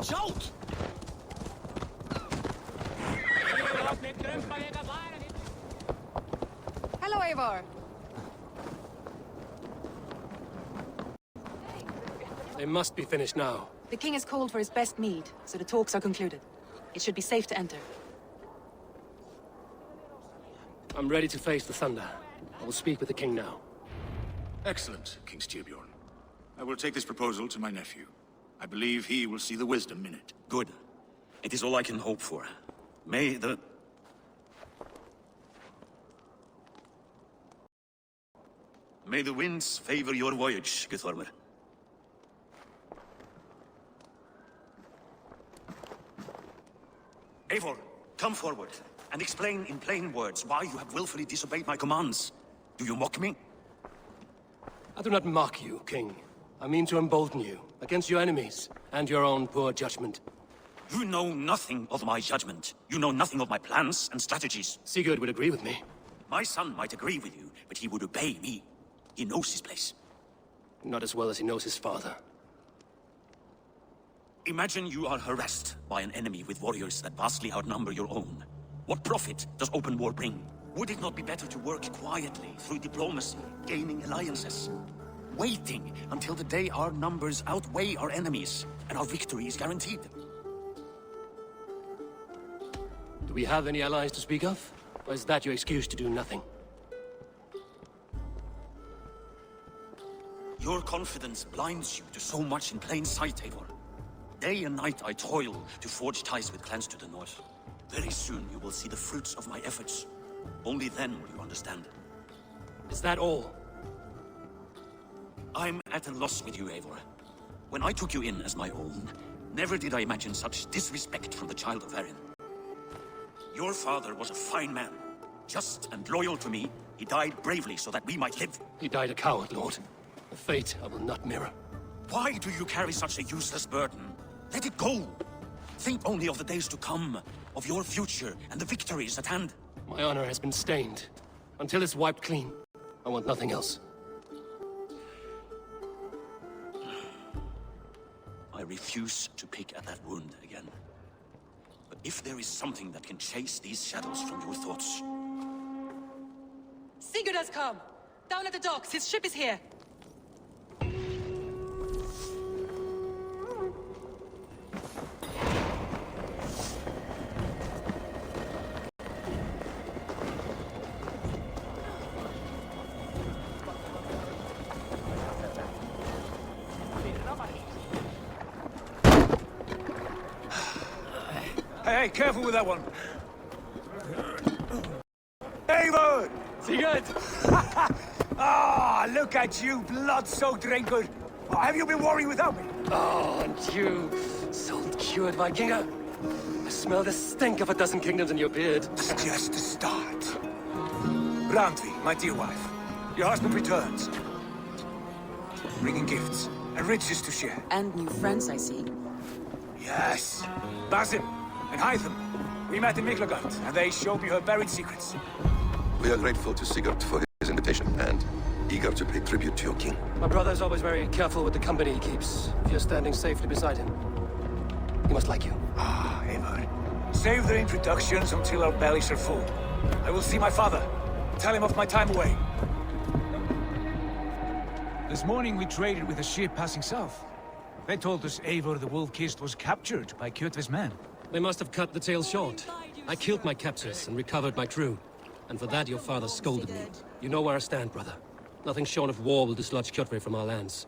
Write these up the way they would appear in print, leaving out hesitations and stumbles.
Shout! Hello, Eivor. They must be finished now. The king has called for his best mead, so the talks are concluded. It should be safe to enter. I'm ready to face the thunder. I will speak with the king now. Excellent, King Styrbjorn. I will take this proposal to my nephew. I believe he will see the wisdom in it. Good. It is all I can hope for. May the winds favor your voyage, Guthormer. Eivor, come forward and explain in plain words why you have willfully disobeyed my commands. Do you mock me? I do not mock you, king. I mean to embolden you against your enemies and your own poor judgment. You know nothing of my judgment. You know nothing of my plans and strategies. Sigurd would agree with me. My son might agree with you, but he would obey me. He knows his place. Not as well as he knows his father. Imagine you are harassed by an enemy with warriors that vastly outnumber your own. What profit does open war bring? Would it not be better to work quietly through diplomacy, gaining alliances? Waiting until the day our numbers outweigh our enemies, and our victory is guaranteed. Do we have any allies to speak of? Or is that your excuse to do nothing? Your confidence blinds you to so much in plain sight, Eivor. Day and night I toil to forge ties with clans to the north. Very soon you will see the fruits of my efforts. Only then will you understand. Is that all? I'm at a loss with you, Eivor. When I took you in as my own, never did I imagine such disrespect from the child of Erin. Your father was a fine man. Just and loyal to me, he died bravely so that we might live. He died a coward, Lord. A fate I will not mirror. Why do you carry such a useless burden? Let it go! Think only of the days to come, of your future and the victories at hand. My honor has been stained. Until it's wiped clean, I want nothing else. I refuse to pick at that wound again. But if there is something that can chase these shadows from your thoughts... Sigurd has come! Down at the docks, his ship is here! Hey, careful with that one. Eivor! Sigurd! Ah, look at you, blood-soaked drinker. Oh, have you been worrying without me? Oh, and you, salt-cured Vikinger. I smell the stink of a dozen kingdoms in your beard. It's just the start. Randvi, my dear wife, your husband returns. Bringing gifts and riches to share. And new friends, I see. Yes. Basim and Hytham. We met in Miklagard, and they showed me her buried secrets. We are grateful to Sigurd for his invitation, and eager to pay tribute to your king. My brother's always very careful with the company he keeps. If you're standing safely beside him, he must like you. Ah, Eivor. Save their introductions until our bellies are full. I will see my father. Tell him of my time away. This morning we traded with a ship passing south. They told us Eivor the Wolf-Kissed was captured by Kjotve's men. They must have cut the tale short. I killed my captors and recovered my crew. And for that your father scolded me. You know where I stand, brother. Nothing short of war will dislodge Kjotve from our lands.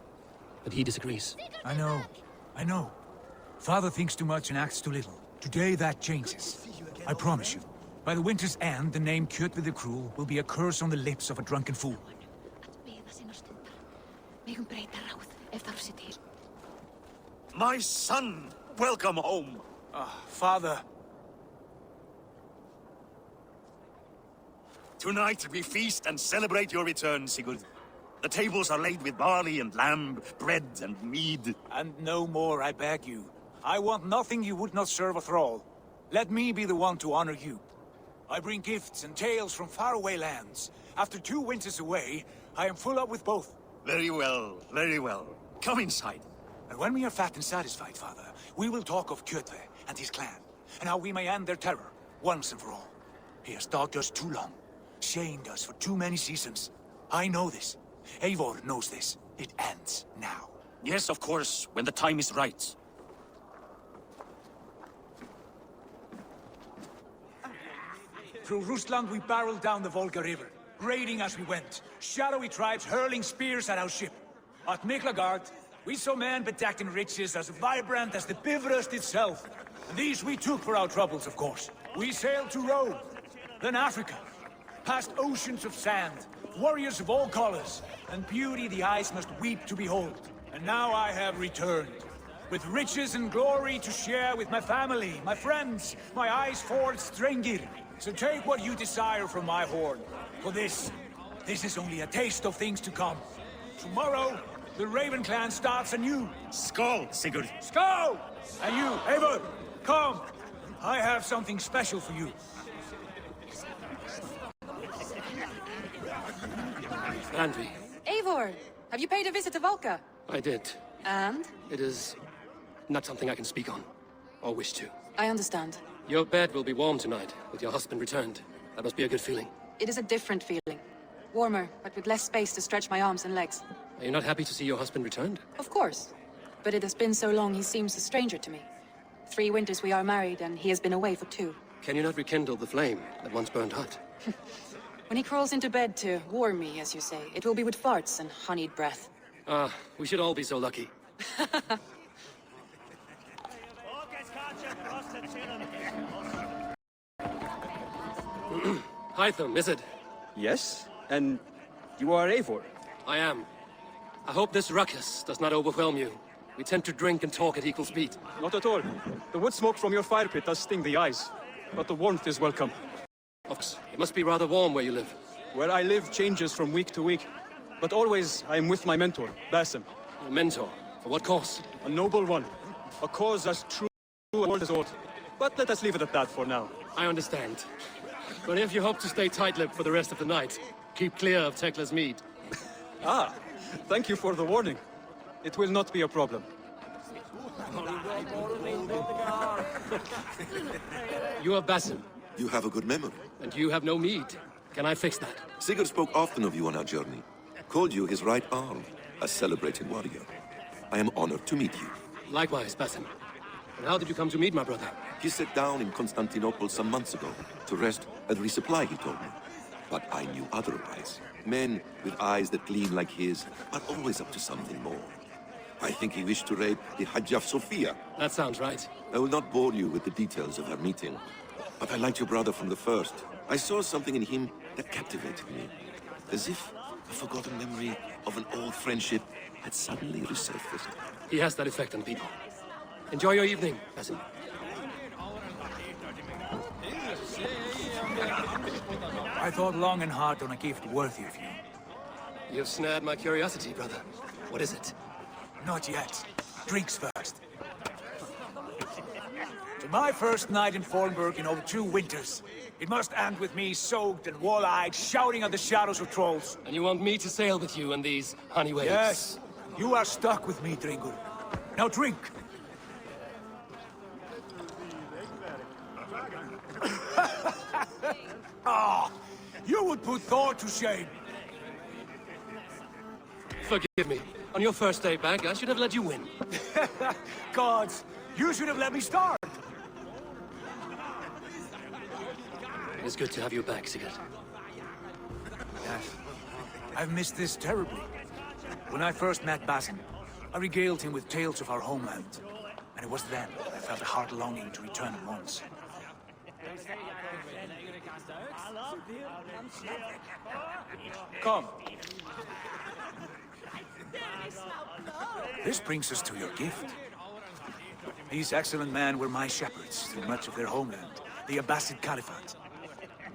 But he disagrees. I know. Father thinks too much and acts too little. Today that changes. I promise you. By the winter's end, the name Kjotve the Cruel will be a curse on the lips of a drunken fool. My son! Welcome home! Ah, Father. Tonight we feast and celebrate your return, Sigurd. The tables are laid with barley and lamb, bread and mead. And no more, I beg you. I want nothing you would not serve a thrall. Let me be the one to honor you. I bring gifts and tales from faraway lands. After 2 winters away, I am full up with both. Very well, very well. Come inside. And when we are fat and satisfied, Father, we will talk of Kjotve and his clan, and how we may end their terror, once and for all. He has dogged us too long, shamed us for too many seasons. I know this. Eivor knows this. It ends now. Yes, of course, when the time is right. Through Rusland we barreled down the Volga River, raiding as we went, shadowy tribes hurling spears at our ship. At Miklagard, we saw men bedecked in riches as vibrant as the Bifrost itself. And these we took for our troubles, of course. We sailed to Rome, then Africa, past oceans of sand, warriors of all colors, and beauty the eyes must weep to behold. And now I have returned, with riches and glory to share with my family, my friends, my eyes forged Strengir. So take what you desire from my hoard. For this is only a taste of things to come. Tomorrow, the Raven clan starts anew. Skål, Sigurd. Skål! And you, Eivor, come. I have something special for you. Randvi, Eivor, have you paid a visit to Valka? I did. And? It is not something I can speak on, or wish to. I understand. Your bed will be warm tonight, with your husband returned. That must be a good feeling. It is a different feeling. Warmer, but with less space to stretch my arms and legs. Are you not happy to see your husband returned? Of course. But it has been so long he seems a stranger to me. 3 winters we are married, and he has been away for 2. Can you not rekindle the flame that once burned hot? When he crawls into bed to warm me, as you say, it will be with farts and honeyed breath. Ah, we should all be so lucky. Hytham, is it? Yes, and you are Eivor. I am. I hope this ruckus does not overwhelm you. We tend to drink and talk at equal speed. Not at all. The wood smoke from your fire pit does sting the eyes, but the warmth is welcome. Of course, it must be rather warm where you live. Where I live changes from week to week, but always I am with my mentor, Basim. Your mentor? For what cause? A noble one. A cause as true as the world is old. But let us leave it at that for now. I understand. But if you hope to stay tight-lipped for the rest of the night, keep clear of Tekla's mead. Ah, thank you for the warning. It will not be a problem. You are Basim, You have a good memory. and you have no mead. Can I fix that? Sigurd spoke often of you on our journey. Called you his right arm, a celebrated warrior. I am honored to meet you. Likewise, Basim. And how did you come to meet my brother? He sat down in Constantinople some months ago to rest and resupply, he told me. But I knew otherwise. Men with eyes that gleam like his are always up to something more. I think he wished to raid the Hagia Sophia. That sounds right. I will not bore you with the details of our meeting. But I liked your brother from the first. I saw something in him that captivated me. As if a forgotten memory of an old friendship had suddenly resurfaced. He has that effect on people. Enjoy your evening, Basim. I thought long and hard on a gift worthy of you. You've snared my curiosity, brother. What is it? Not yet. Drinks first. To my first night in Fornburg in over 2 winters. It must end with me soaked and wall-eyed, shouting at the shadows of trolls. And you want me to sail with you in these honey waves? Yes, you are stuck with me, Dringur. Now drink. Ah, you would put Thor to shame. Forgive me. On your first day back, I should have let you win. Gods, you should have let me start. It's good to have you back, Sigurd. Yes, I've missed this terribly. When I first met Basim, I regaled him with tales of our homeland. And it was then I felt a heart longing to return at once. Come. This brings us to your gift. These excellent men were my shepherds through much of their homeland, the Abbasid Caliphate.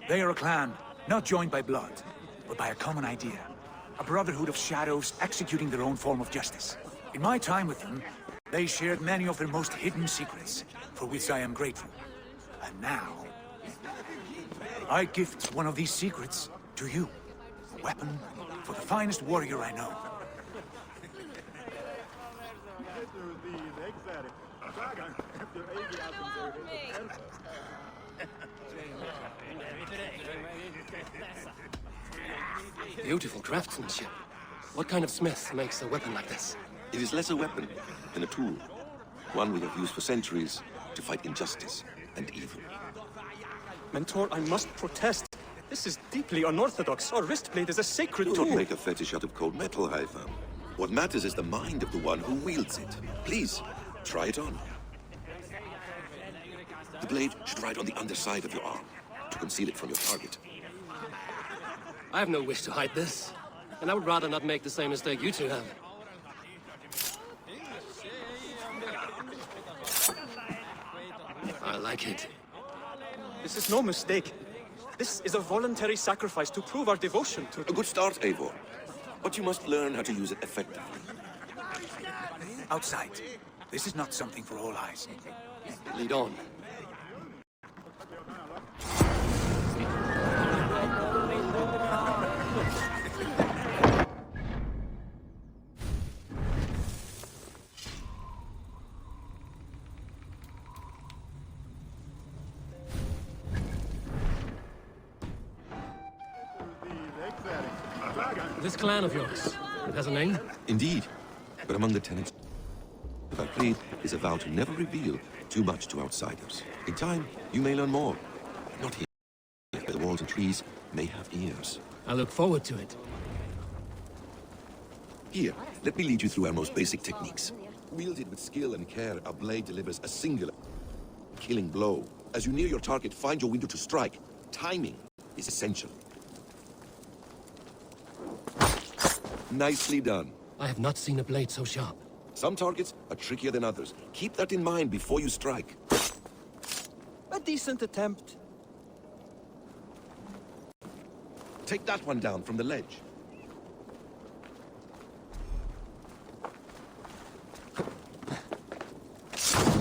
They are a clan, not joined by blood, but by a common idea. A brotherhood of shadows executing their own form of justice. In my time with them, they shared many of their most hidden secrets, for which I am grateful. And now, I gift one of these secrets to you. A weapon for the finest warrior I know. Beautiful craftsmanship. What kind of smith makes a weapon like this? It is less a weapon than a tool. One we have used for centuries to fight injustice and evil. Mentor, I must protest. This is deeply unorthodox. Our wrist blade is a sacred Do tool. not make a fetish out of cold metal, Haitham. What matters is the mind of the one who wields it. Please, try it on. The blade should ride on the underside of your arm to conceal it from your target. I have no wish to hide this, and I would rather not make the same mistake you two have. I like it. This is no mistake. This is a voluntary sacrifice to prove our devotion to... A good start, Eivor. But you must learn how to use it effectively. Outside. This is not something for all eyes. Lead on. This clan of yours, it has a name? Indeed. But among the tenets, the Valkyrie is a vow to never reveal too much to outsiders. In time, you may learn more. Not here, where the walls and trees may have ears. I look forward to it. Here, let me lead you through our most basic techniques. Wielded with skill and care, a blade delivers a singular, killing blow. As you near your target, find your window to strike. Timing is essential. Nicely done. I have not seen a blade so sharp. Some targets are trickier than others. Keep that in mind before you strike. A decent attempt. Take that one down from the ledge.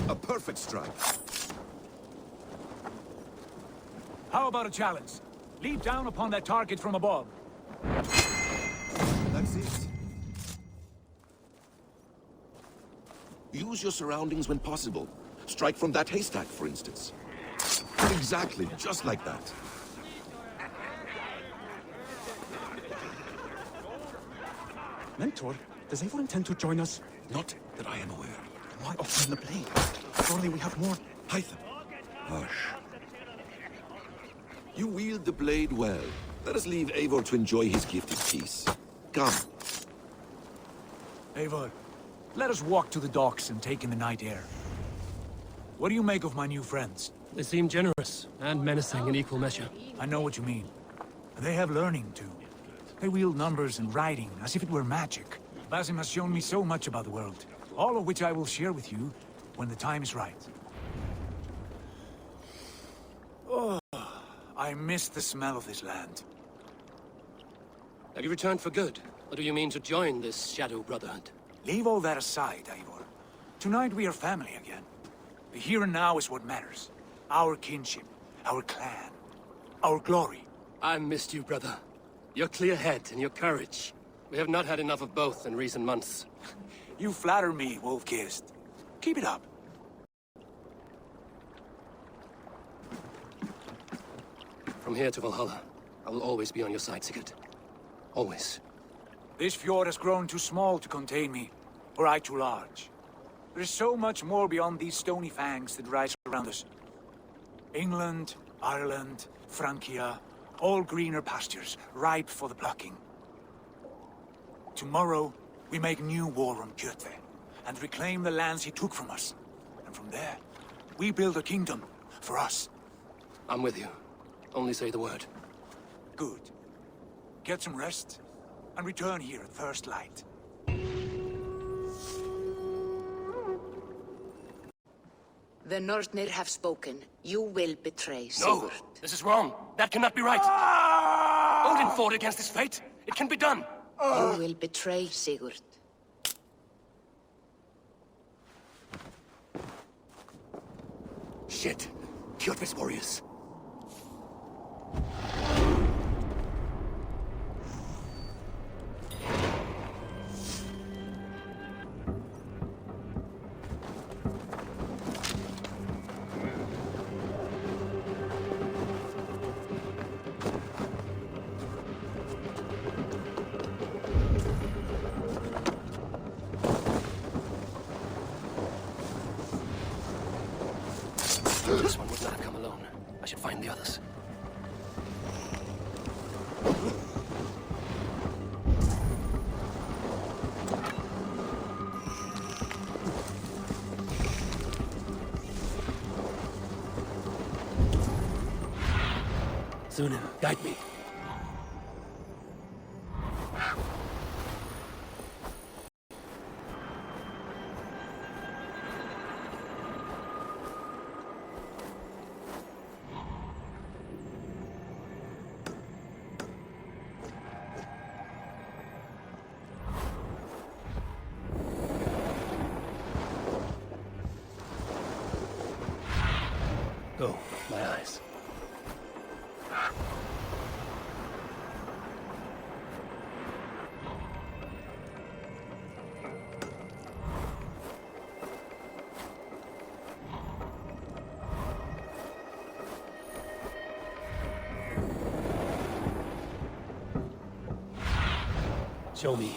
A perfect strike. How about a challenge? Leap down upon that target from above. That's it. Use your surroundings when possible. Strike from that haystack, for instance. Exactly, just like that. Mentor, does Eivor intend to join us? Not that I am aware. Why open the blade? Surely we have more... Hytham. Hush. You wield the blade well. Let us leave Eivor to enjoy his gift in peace. Come. Eivor, let us walk to the docks and take in the night air. What do you make of my new friends? They seem generous and menacing in equal measure. I know what you mean. They have learning, too. They wield numbers and writing as if it were magic. Basim has shown me so much about the world, all of which I will share with you when the time is right. Oh, I miss the smell of this land. Have you returned for good? Or do you mean to join this Shadow Brotherhood? Leave all that aside, Eivor. Tonight we are family again. The here and now is what matters. Our kinship, our clan, our glory. I missed you, brother. Your clear head and your courage. We have not had enough of both in recent months. You flatter me, Wolf-Kissed. Keep it up. From here to Valhalla, I will always be on your side, Sigurd. Always. This fjord has grown too small to contain me, or I too large. There is so much more beyond these stony fangs that rise around us. England, Ireland, Francia, all greener pastures, ripe for the plucking. Tomorrow, we make new war on Kjotve, and reclaim the lands he took from us. And from there, we build a kingdom for us. I'm with you. Only say the word. Good. Get some rest, and return here at first light. The Nornir have spoken. You will betray No! Sigurd. This is wrong! That cannot be right! Odin fought against his fate! It can be done! You will betray Sigurd. Shit! Kjotve's warriors! the others. Sunan, guide me. Go, my eyes. Show me.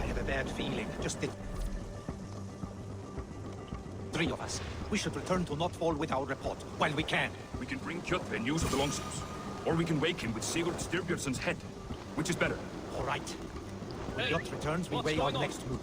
I have a bad feeling. Just the three of us. We should return to Notfall with our report, while we can. We can bring Kjotve news of the longships. Or we can wake him with Sigurd Styrbjörnsson's head. Which is better? All right. When Jot returns, we weigh our next move.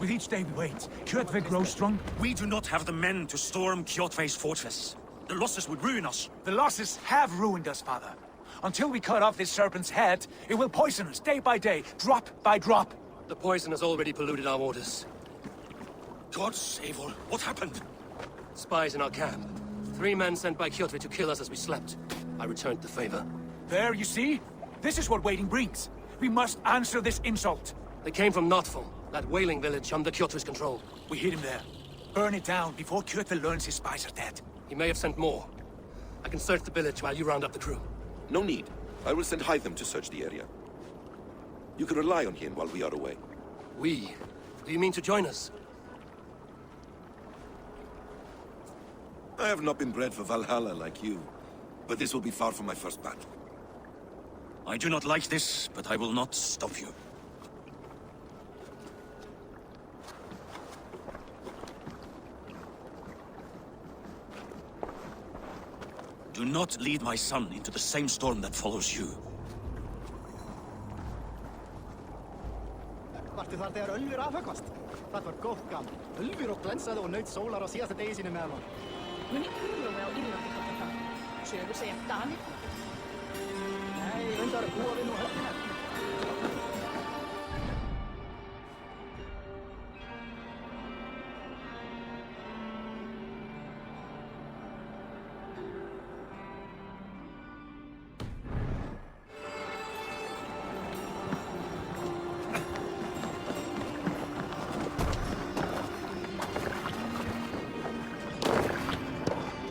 With each day we wait, Kjotve grows strong. We do not have the men to storm Kjotve's fortress. The losses would ruin us. The losses have ruined us, father. Until we cut off this serpent's head, it will poison us day by day, drop by drop. The poison has already polluted our waters. God save all. What happened? Spies in our camp. 3 men sent by Kjotve to kill us as we slept. I returned the favor. There, you see? This is what waiting brings. We must answer this insult. They came from Notfall, that whaling village under Kjotve's control. We hid him there. Burn it down before Kjotve learns his spies are dead. He may have sent more. I can search the village while you round up the crew. No need. I will send Hytham to search the area. You can rely on him while we are away. We? Do you mean to join us? I have not been bred for Valhalla like you, but this will be far from my first battle. I do not like this, but I will not stop you. Do not lead my son into the same storm that follows you. Varstu þar þegar Ölvir afhöggvast? Það var gott gaman. Ölvir og glensaði og naut sólar á síðasta degi sínu með hann. Muni Kurlói á Írlandi kalla það. Sögur segja Danir. Nei, reyndar búa við nú höfnina.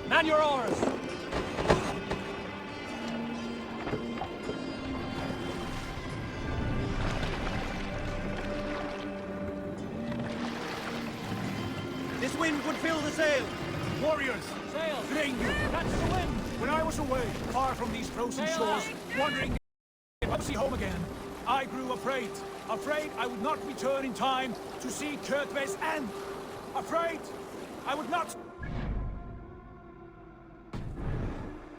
Man your oars! This wind would fill the sail! Warriors! Sail! Thank you! That's the wind! When I was away, far from these frozen Sail shores, out. wondering if I'd see home again, I grew afraid. Afraid I would not return in time to see Kjotve's end. Afraid I would not...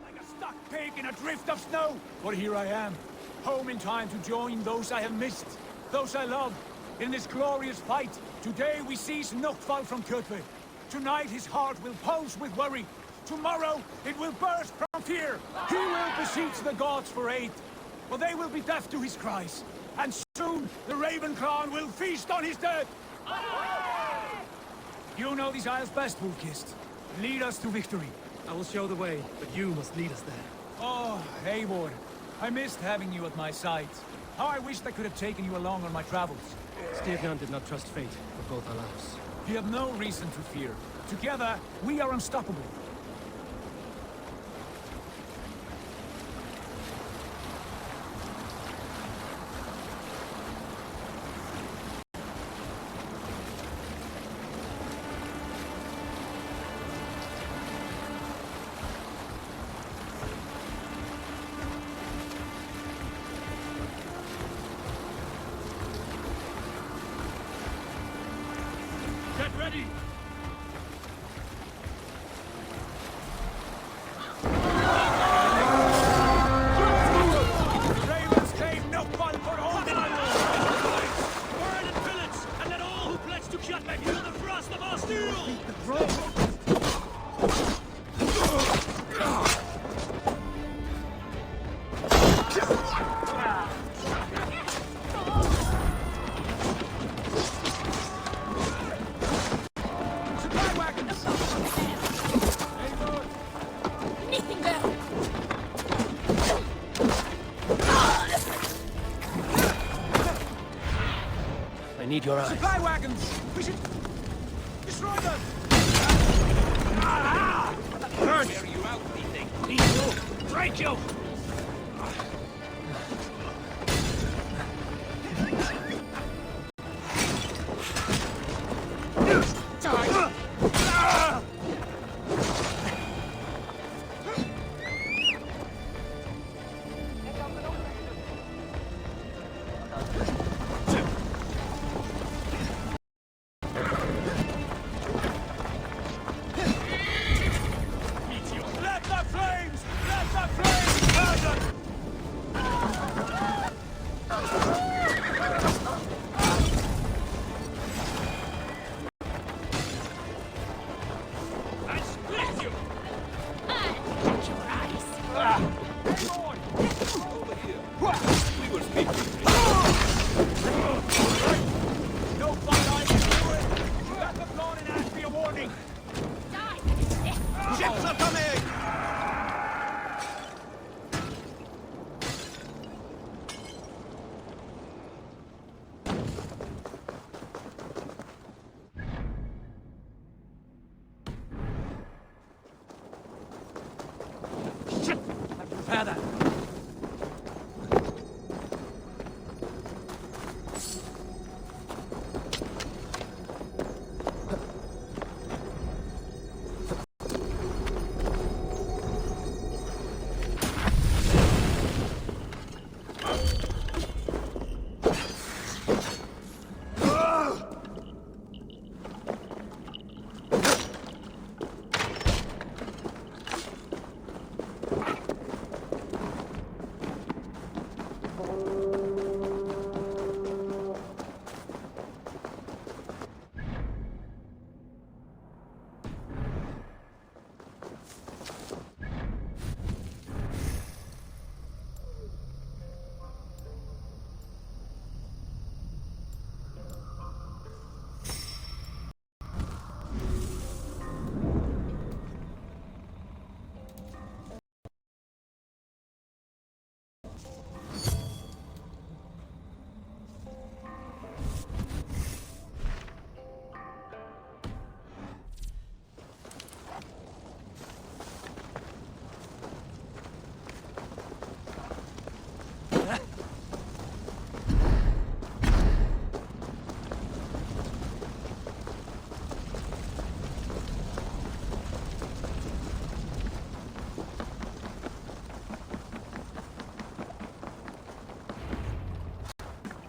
Like a stuck pig in a drift of snow. But here I am, home in time to join those I have missed, those I love, in this glorious fight. Today we seize Notfall from Kjotve. Tonight his heart will pulse with worry. Tomorrow, it will burst from fear. He will beseech the gods for aid. But they will be deaf to his cries. And soon, the Raven clan will feast on his dead. You know these isles best, Wolfkist. Lead us to victory. I will show the way, but you must lead us there. Oh, Eivor. I missed having you at my side. How I wished I could have taken you along on my travels. Styrbjörn did not trust fate for both our lives. You have no reason to fear. Together, we are unstoppable. Get ready! Ravens came no fun for all the Burn and pillage, and let all who pledge to Kjotve feel the frost of our steel! supply wagons! Eivor! Anything there? I need your eyes. Supply wagons! We should destroy them! Wear you out, methinks. Need you! Break you! Let the flames! Let the flames burn them! I split you! We were speaking. No fight I can do it! Let the blown in ash be a warning! Ships are coming! Prepare that!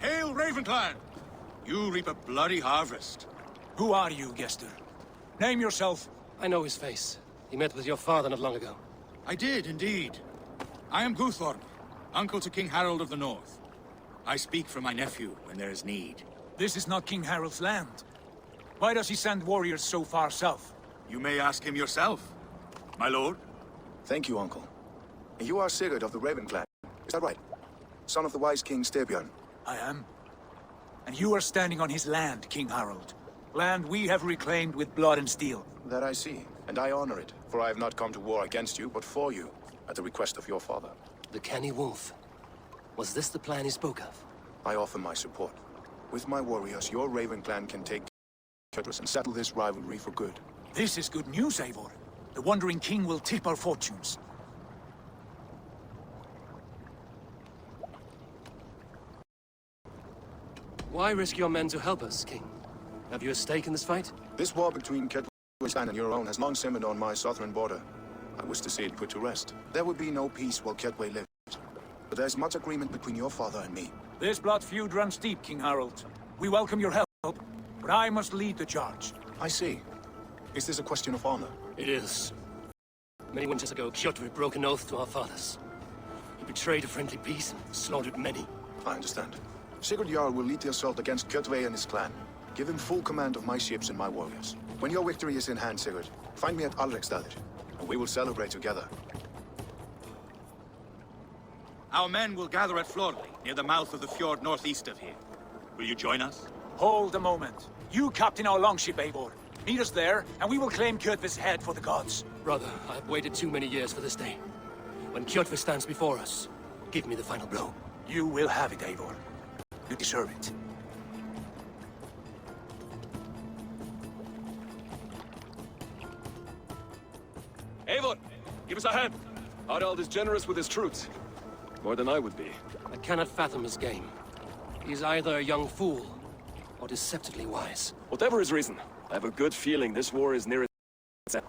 Hail, Ravenclan! You reap a bloody harvest. Who are you, Gester? Name yourself. I know his face. He met with your father not long ago. I did, indeed. I am Guthorm, uncle to King Harold of the North. I speak for my nephew when there is need. This is not King Harold's land. Why does he send warriors so far south? You may ask him yourself. My lord? Thank you, Uncle. And you are Sigurd of the Raven clan, is that right? Son of the wise King Styrbjörn. I am. And you are standing on his land, King Harald. Land we have reclaimed with blood and steel. That I see, and I honor it, for I have not come to war against you, but for you, at the request of your father. The canny wolf. Was this the plan he spoke of? I offer my support. With my warriors, your Raven clan can take Kjotvis and settle this rivalry for good. This is good news, Eivor. The Wandering King will tip our fortunes. Why risk your men to help us, King? Have you a stake in this fight? This war between Kjotvis and your own has long simmered on my southern border. I wish to see it put to rest. There will be no peace while Kjotve lives. But there's much agreement between your father and me. This blood feud runs deep, King Harald. We welcome your help, but I must lead the charge. I see. Is this a question of honor? It is. Many winters ago, Kjotve broke an oath to our fathers. He betrayed a friendly peace and slaughtered many. I understand. Sigurd Jarl will lead the assault against Kjotve and his clan. Give him full command of my ships and my warriors. When your victory is in hand, Sigurd, find me at Alrekstadir, and we will celebrate together. Our men will gather at Florley, near the mouth of the fjord northeast of here. Will you join us? Hold a moment. You captain our longship, Eivor. Meet us there, and we will claim Kjotve's head for the gods. Brother, I've waited too many years for this day. When Kjotve stands before us, give me the final blow. You will have it, Eivor. You deserve it. Eivor, give us a hand. Harald is generous with his troops. More than I would be. I cannot fathom his game. He's either a young fool, or deceptively wise. Whatever his reason, I have a good feeling this war is near its end.